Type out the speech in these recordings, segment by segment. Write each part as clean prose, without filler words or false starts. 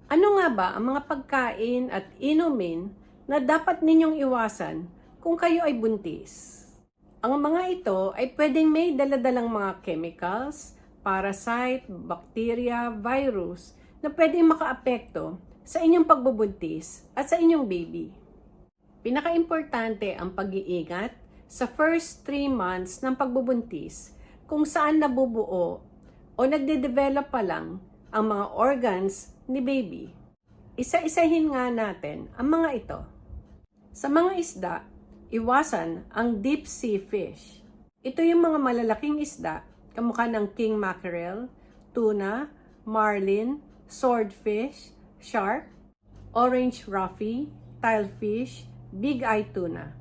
Ano nga ba ang mga pagkain at inumin na dapat ninyong iwasan kung kayo ay buntis? Ang mga ito ay pwedeng may daladalang mga chemicals, parasite, bacteria, virus na pwedeng makaapekto sa inyong pagbubuntis at sa inyong baby. Pinakaimportante ang pag-iingat sa first 3 months ng pagbubuntis kung saan nabubuo o nagde-develop pa lang ang mga organs ni baby. Isa-isahin nga natin ang mga ito. Sa mga isda, iwasan ang deep sea fish. Ito yung mga malalaking isda, kamukha ng king mackerel, tuna, marlin, swordfish, shark, orange roughy, tilefish, big-eye tuna.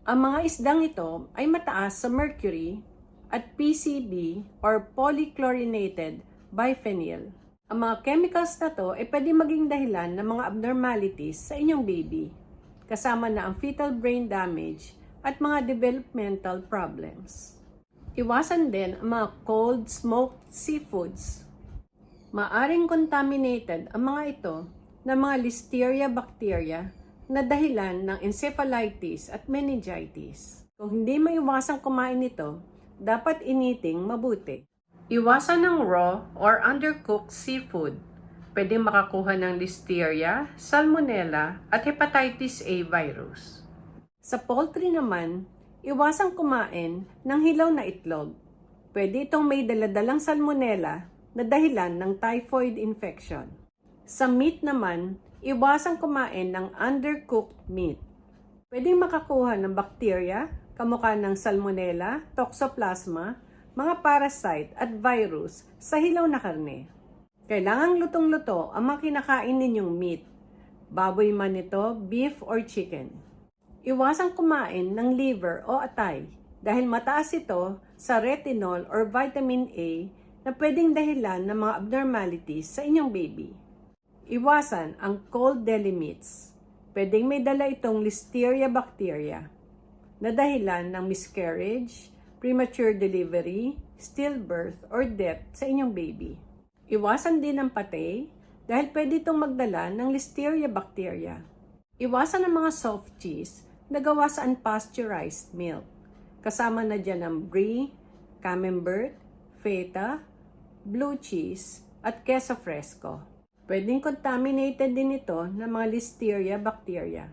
Ang mga isdang ito ay mataas sa mercury at PCB or polychlorinated biphenyl. Ang mga chemicals na to ay pwede maging dahilan ng mga abnormalities sa inyong baby, kasama na ang fetal brain damage at mga developmental problems. Iwasan din ang mga cold smoked seafoods. Maaring contaminated ang mga ito ng mga Listeria bacteria na dahilan ng encephalitis at meningitis. Kung hindi maiwasang kumain nito, dapat initing mabuti. Iwasan ng raw or undercooked seafood. Pwede makakuha ng Listeria, Salmonella at Hepatitis A virus. Sa poultry naman, iwasang kumain ng hilaw na itlog. Pwede itong may daladalang Salmonella na dahilan ng typhoid infection. Sa meat naman, iwasang kumain ng undercooked meat. Pwede makakuha ng bacteria, kamukha ng Salmonella, Toxoplasma, mga parasite at virus sa hilaw na karne. Kailangang lutong-luto ang mga kinakain ninyong meat, baboy man ito, beef or chicken. Iwasang kumain ng liver o atay dahil mataas ito sa retinol or vitamin A na pwedeng dahilan ng mga abnormalities sa inyong baby. Iwasan ang cold deli meats. Pwedeng may dala itong Listeria bacteria na dahilan ng miscarriage, premature delivery, stillbirth, or death sa inyong baby. Iwasan din ang pate dahil pwede itong magdala ng Listeria bacteria. Iwasan ang mga soft cheese na gawa sa unpasteurized milk. Kasama na dyan ang brie, camembert, feta, blue cheese, at queso fresco. Pwedeng contaminated din ito ng mga Listeria bacteria.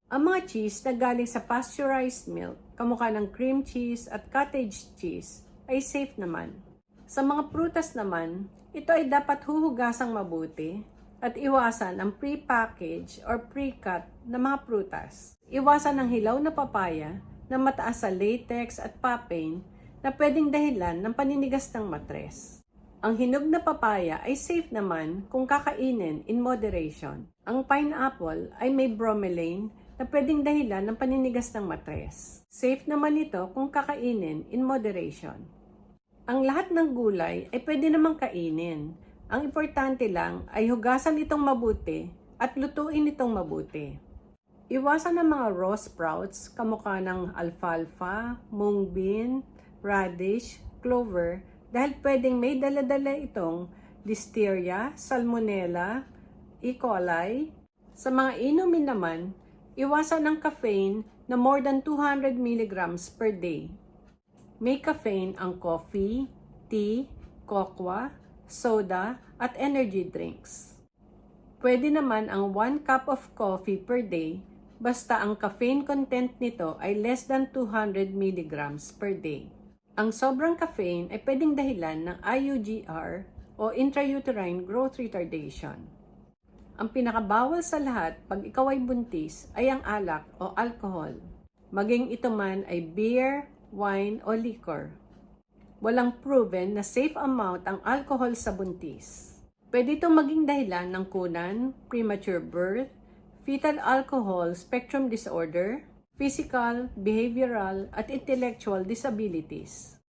Ang mga cheese na galing sa pasteurized milk, kamukha ng cream cheese at cottage cheese, ay safe naman. Sa mga prutas naman, ito ay dapat huhugasang mabuti at iwasan ang pre-packaged or pre-cut na mga prutas. Iwasan ang hilaw na papaya na mataas sa latex at papain na pwedeng dahilan ng paninigas ng matres. Ang hinog na papaya ay safe naman kung kakainin in moderation. Ang pineapple ay may bromelain na pwedeng dahilan ng paninigas ng matres. Safe naman ito kung kakainin in moderation. Ang lahat ng gulay ay pwede namang kainin. Ang importante lang ay hugasan itong mabuti at lutuin itong mabuti. Iwasan ang mga raw sprouts kamukha ng alfalfa, mung bean, radish, clover dahil pwedeng may dala-dala itong Listeria, Salmonella, E. coli. Sa mga inumin naman, iwasan ang caffeine na more than 200 mg per day. May caffeine ang coffee, tea, cocoa, soda, at energy drinks. Pwede naman ang 1 cup of coffee per day basta ang caffeine content nito ay less than 200 mg per day. Ang sobrang caffeine ay pwedeng dahilan ng IUGR o intrauterine growth retardation. Ang pinakabawal sa lahat pag ikaw ay buntis ay ang alak o alcohol. Maging ito man ay beer, wine o liquor. Walang proven na safe amount ang alcohol sa buntis. Pwede itong maging dahilan ng kunan, premature birth, fetal alcohol spectrum disorder, physical, behavioral at intellectual disabilities.